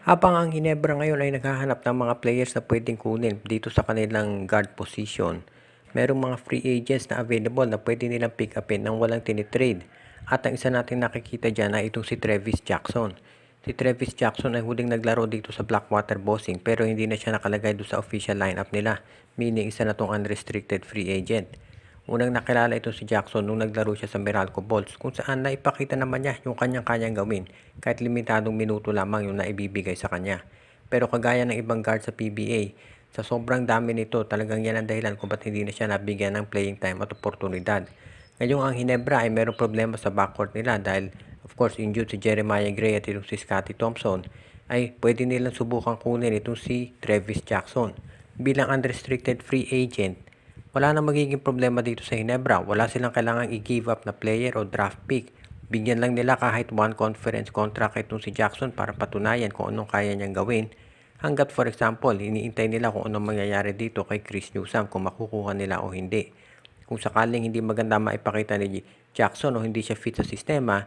Habang ang Ginebra ngayon ay naghahanap ng mga players na pwedeng kunin dito sa kanilang guard position, merong mga free agents na available na pwede nilang pick upin nang walang tinitrade. At ang isa natin nakikita dyan ay itong si Travis Jackson. Si Travis Jackson ay huling naglaro dito sa Blackwater Bossing pero hindi na siya nakalagay doon sa official lineup nila, meaning isa na tong unrestricted free agent. Unang nakilala ito si Jackson nung naglaro siya sa Meralco Bolts kung saan naipakita naman niya yung kanyang-kanyang gawin kahit limitadong minuto lamang yung naibibigay sa kanya. Pero kagaya ng ibang guard sa PBA, sa sobrang dami nito talagang yan ang dahilan kung ba't hindi na siya nabigyan ng playing time at oportunidad. Ngayong ang Hinebra ay mayroong problema sa backcourt nila dahil of course injured si Jeremiah Gray at itong si Scottie Thompson ay pwede nilang subukang kunin itong si Travis Jackson. Bilang unrestricted free agent, wala na magiging problema dito sa Hinebra. Wala silang kailangang i-give up na player o draft pick. Bigyan lang nila kahit one conference contract itong si Jackson para patunayan kung anong kaya niyang gawin. Hanggat for example, iniintay nila kung anong mangyayari dito kay Chris Newsom kung makukuha nila o hindi. Kung sakaling hindi maganda maipakita ni Jackson o hindi siya fit sa sistema,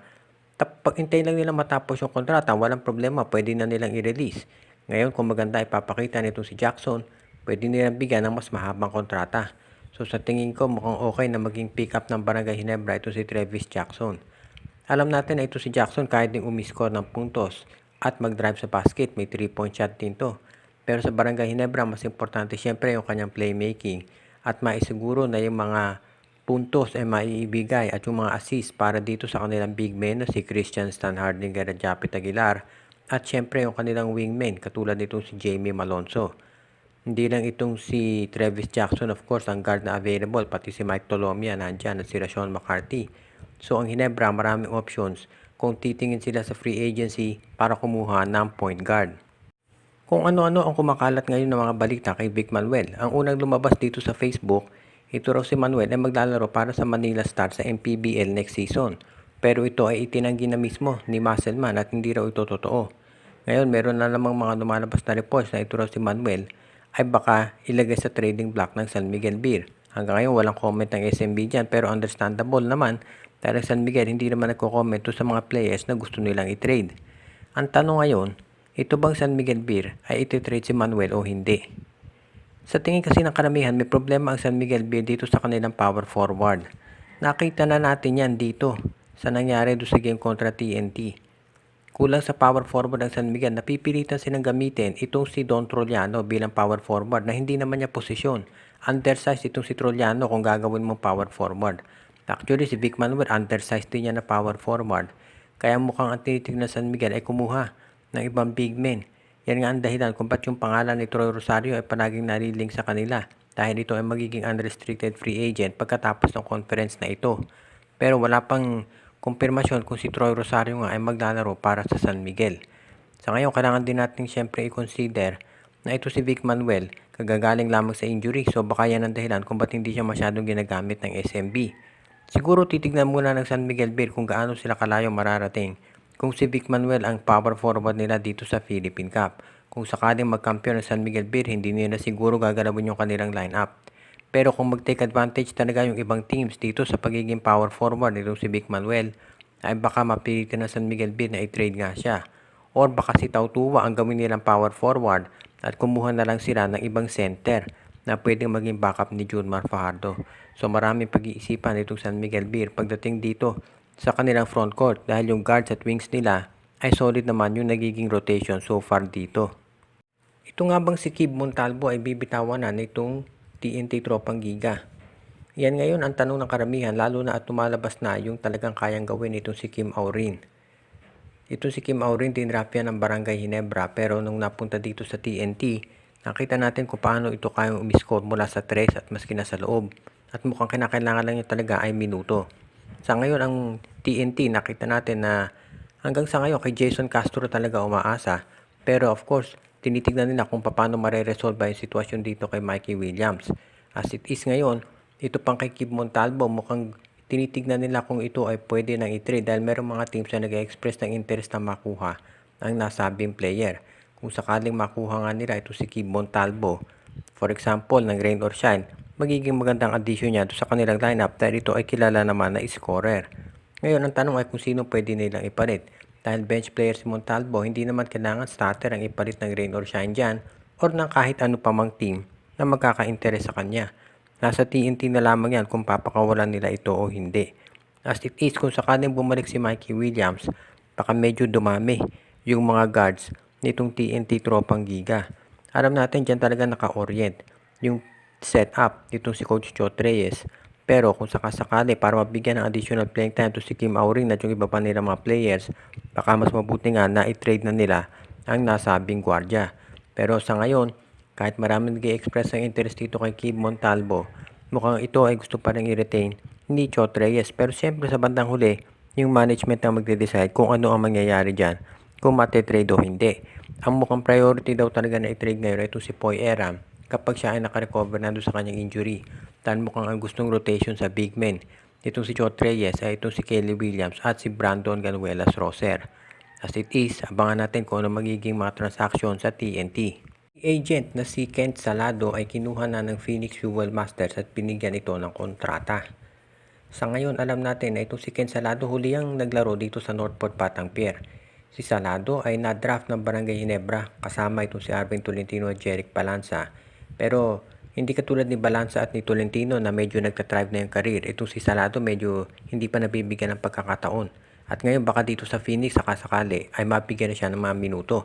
pag-intay lang nila matapos yung kontrata, walang problema, pwede na nilang i-release. Ngayon, kung maganda ipapakita nitong si Jackson, pwede nilang bigyan ng mas mahabang kontrata. So sa tingin ko mukhang okay na maging pick up ng Barangay Hinebra ito si Travis Jackson. Alam natin na ito si Jackson kahit din umiscore ng puntos at mag-drive sa basket, may 3-point shot din to. Pero sa Barangay Hinebra, mas importante siyempre yung kanyang playmaking at maisiguro na yung mga puntos ay maiibigay at yung mga assist para dito sa kanilang big men na si Christian Stan Hardinger at Japit Aguilar at siyempre yung kanilang wingmen katulad nitong si Jamie Malonzo. Hindi lang itong si Travis Jackson, of course, ang guard na available, pati si Mike Tolomia nandyan at si Rashawn McCarthy. So ang Hinebra, maraming options kung titingin sila sa free agency para kumuha ng point guard. Kung ano-ano ang kumakalat ngayon ng mga balita kay Vic Manuel, ang unang lumabas dito sa Facebook, ito raw si Manuel ay maglalaro para sa Manila Stars sa MPBL next season. Pero ito ay itinanggi na mismo ni Musselman at hindi raw ito totoo. Ngayon, meron na namang mga lumalabas na reports na ito raw si Manuel ay baka ilagay sa trading block ng San Miguel Beer. Hanggang ngayon, walang comment ng SMB dyan pero understandable naman dahil San Miguel hindi naman nagko-comment sa mga players na gusto nilang i-trade. Ang tanong ngayon, ito bang San Miguel Beer ay iti-trade si Manuel o hindi? Sa tingin kasi ng karamihan, may problema ang San Miguel Beer dito sa kanilang power forward. Nakita na natin yan dito sa nangyari doon sa game kontra TNT. Kulang sa power forward ng San Miguel, napipilitan silang gamitin itong si Don Trojano bilang power forward na hindi naman niya posisyon. Undersized itong si Trojano kung gagawin mong power forward. Actually, si Vic Manuel, undersized din niya na power forward. Kaya mukhang ang tinitignan San Miguel ay kumuha ng ibang big men. Yan nga ang dahilan kung ba't yung pangalan ni Troy Rosario ay palaging nalilink sa kanila dahil ito ay magiging unrestricted free agent pagkatapos ng conference na ito. Pero wala pang kumpirmasyon kung si Troy Rosario nga ay maglalaro para sa San Miguel. Sa ngayon, kailangan din natin siyempre i-consider na ito si Vic Manuel, kagagaling lamang sa injury, so baka yan ang dahilan kung ba't hindi siya masyadong ginagamit ng SMB. Siguro titignan muna ng San Miguel Beer kung gaano sila kalayo mararating kung si Vic Manuel ang power forward nila dito sa Philippine Cup. Kung sakaling magkampiyon ng San Miguel Beer, hindi nila siguro gagalawin yung kanilang lineup. Pero kung mag-take advantage talaga yung ibang teams dito sa pagiging power forward nitong si Vic Manuel, ay baka mapilitan ng San Miguel Beer na i-trade nga siya. Or baka si Tautuwa ang gawin nilang power forward at kumuha na lang sila ng ibang center na pwedeng maging backup ni Junmar Fajardo. So maraming pag-iisipan itong San Miguel Beer pagdating dito sa kanilang front court dahil yung guards at wings nila ay solid naman yung nagiging rotation so far dito. Ito nga bang si Kib Montalvo ay bibitawan na nitong TNT Tropang Giga? Yan ngayon ang tanong ng karamihan lalo na at tumalabas na yung talagang kayang gawin itong si Kim Aurin. Ito si Kim Aurin dinraft yan ng Barangay Hinebra pero nung napunta dito sa TNT, nakita natin kung paano ito kayang umiscore mula sa 3 at maski na sa loob. At mukhang kinakailangan lang niya talaga ay minuto. Sa ngayon ang TNT nakita natin na hanggang sa ngayon kay Jason Castro talaga umaasa. Pero of course, tinitignan nila kung paano mare-resolve yung sitwasyon dito kay Mikey Williams. As it is ngayon, ito pang kay Kib Montalvo mukhang tinitignan nila kung ito ay pwede nang i-trade dahil merong mga teams na nag-express ng interest na makuha ang nasabing player. Kung sakaling makuha nga nila ito si Kib Montalvo, for example, ng rain or shine, magiging magandang addition niya sa kanilang lineup dahil ito ay kilala naman na scorer. Ngayon, ang tanong ay kung sino pwede nilang ipalit. Dahil bench player si Montalvo, hindi naman kailangan starter ang ipalit ng rain or shine dyan or ng kahit ano pa mang team na magkaka-interes sa kanya. Nasa TNT na lamang yan kung papakawalan nila ito o hindi. As it is, kung sakaling bumalik si Mikey Williams, baka medyo dumami yung mga guards nitong TNT tropang giga. Alam natin dyan talaga naka-orient yung setup nitong si Coach Chot Reyes. Pero kung sakasakali para mabigyan ng additional playing time to si Kim Aurin at yung iba pa nila mga players, baka mas mabuti nga na i-trade na nila ang nasabing gwardya. Pero sa ngayon, kahit marami nag-i-express ng interest dito kay Kim Montalvo, mukhang ito ay gusto pa rin i-retain ni Chot Reyes. Pero siyempre sa bandang huli, yung management ang magde-decide kung ano ang mangyayari dyan, kung mate-trade o hindi. Ang mukhang priority daw talaga na i-trade ngayon ay ito si Poy Eram kapag siya ay nakarecover na doon sa kanyang injury. Dahil mukhang ang gustong rotation sa big men itong si Chot Reyes ay itong si Kelly Williams at si Brandon Ganuelas Roser. As it is, abangan natin kung ano magiging mga transaction sa TNT. Agent na si Kent Salado ay kinuha na ng Phoenix Fuel Masters at binigyan ito ng kontrata. Sa ngayon, alam natin na itong si Ken Salado huli ang naglaro dito sa Northport Batang Pier. Si Salado ay na-draft ng Barangay Ginebra kasama itong si Arvin Tolentino at Jeric Balanza. Pero hindi katulad ni Balanza at ni Tolentino na medyo nagtatrive na yung career. Itong si Salado medyo hindi pa nabibigyan ng pagkakataon. At ngayon baka dito sa Phoenix sakasakali ay mabigyan na siya ng mga minuto.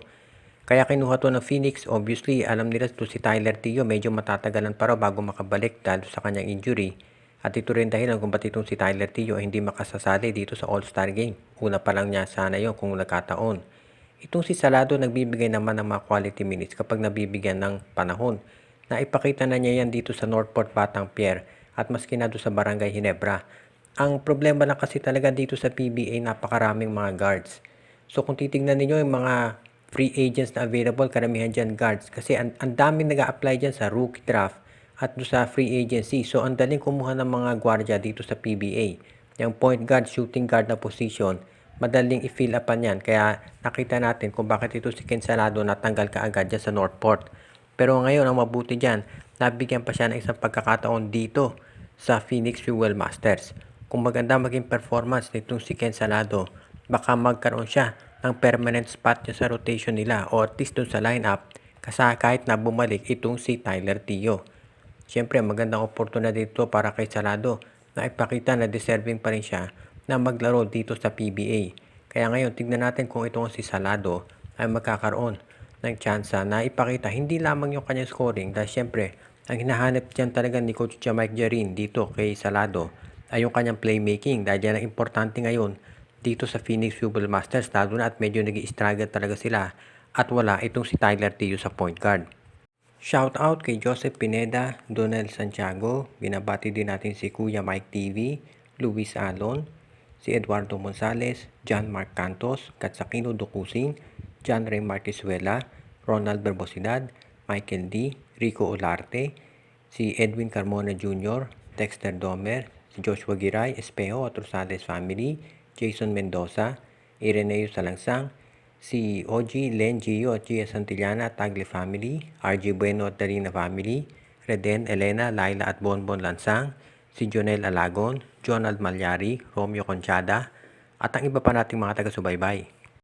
Kaya kinuha to ng Phoenix. Obviously, alam nila to si Tyler Tio medyo matatagalan pa raw bago makabalik dahil sa kanyang injury. At ito rin dahilan kung ba't itong si Tyler Tio ay hindi makasasali dito sa All-Star Game. Una pa lang niya sana yun kung nagkataon. Itong si Salado nagbibigay naman ng mga quality minutes kapag nabibigyan ng panahon. Naipakita na niya yan dito sa Northport Batang Pier at maski na doon sa Barangay Ginebra. Ang problema lang kasi talaga dito sa PBA napakaraming mga guards. So kung titignan niyo yung mga free agents na available, karamihan dyan guards. Kasi ang daming nag-a-apply dyan sa rookie draft at do sa free agency. So, ang daling kumuha ng mga gwardya dito sa PBA. Yung point guard, shooting guard na position, madaling i-fill upan yan. Kaya nakita natin kung bakit ito si Ken Salado natanggal kaagad dyan sa Northport. Pero ngayon, ang mabuti dyan, nabigyan pa siya ng isang pagkakataon dito sa Phoenix Fuel Masters. Kung maganda maging performance nitong si Ken Salado, baka magkaroon siya ng permanent spot niya sa rotation nila o at least dun sa lineup kasi kahit na bumalik itong si Tyler Tio. Siyempre, magandang oportunidad dito para kay Salado na ipakita na deserving pa rin siya na maglaro dito sa PBA. Kaya ngayon, tignan natin kung itong si Salado ay magkakaroon ng tsansa na ipakita hindi lamang yung kanyang scoring dahil siyempre, ang hinahanap dyan talaga ni Coach Mike Jarin dito kay Salado ay yung kanyang playmaking dahil yan ang importante ngayon dito sa Phoenix Fuel Masters lalo na at medyo nag-i-struggle talaga sila at wala itong si Tyler Tio sa point guard. Shout out kay Joseph Pineda, Donel Santiago, binabati din natin si Kuya Mike TV, Luis Alon, si Eduardo Gonzales, John Mark Cantos, Katsakino Dukusing, John Ray Marquisuela, Ronald Berbosidad, Michael D, Rico Olarte, si Edwin Carmona Jr., Dexter Domer, si Joshua Giray, Espejo at Rosales Family, Jason Mendoza, Ireneo Salangsang, si OG, Len, Gio at Gia Santillana at Tagle Family, RG Bueno at Darina Family, Reden, Elena, Laila at Bonbon Lansang, si Jonel Alagon, Jonald Malyari, Romeo Conchada, at ang iba pa nating mga taga-subaybay.